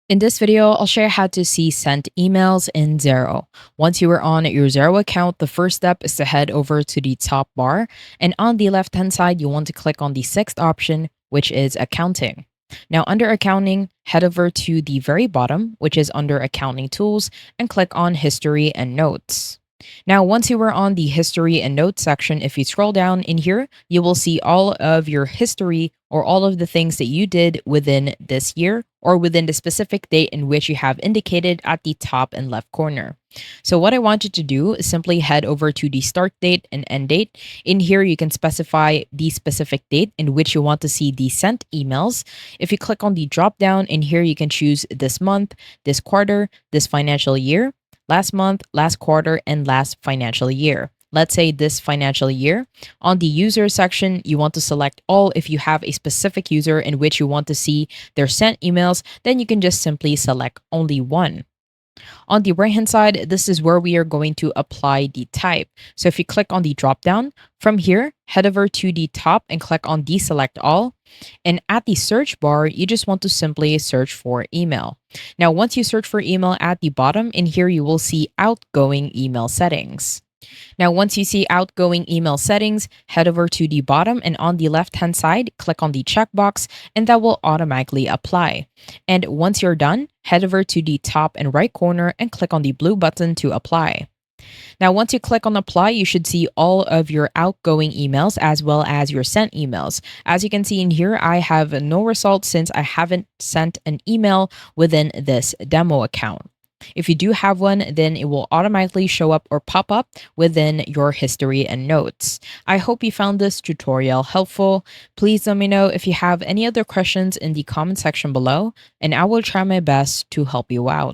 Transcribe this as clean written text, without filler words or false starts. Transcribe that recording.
In this video, I'll share how to see sent emails in Xero. Once you are on your Xero account, the first step is to head over to the top bar. And on the left-hand side, you want to click on the sixth option, which is accounting. Now, under accounting, head over to the very bottom, which is under accounting tools, and click on history and notes. Now, once you are on the history and notes section, if you scroll down in here, you will see all of your history or all of the things that you did within this year or within the specific date in which you have indicated at the top and left corner. So what I want you to do is simply head over to the start date and end date. In here, you can specify the specific date in which you want to see the sent emails. If you click on the drop down in here, you can choose this month, this quarter, this financial year, last month, last quarter, and last financial year. Let's say this financial year. On the user section, you want to select all. If you have a specific user in which you want to see their sent emails, then you can just simply select only one. On the right hand side, this is where we are going to apply the type. So if you click on the drop down, from here, head over to the top and click on deselect all. And at the search bar, you just want to simply search for email. Now, once you search for email at the bottom, in here you will see outgoing email settings. Now, once you see outgoing email settings, head over to the bottom and on the left-hand side, click on the checkbox and that will automatically apply. And once you're done, head over to the top and right corner and click on the blue button to apply. Now, once you click on apply, you should see all of your outgoing emails as well as your sent emails. As you can see in here, I have no results since I haven't sent an email within this demo account. If you do have one, then it will automatically show up or pop up within your history and notes. I hope you found this tutorial helpful. Please let me know if you have any other questions in the comment section below, and I will try my best to help you out.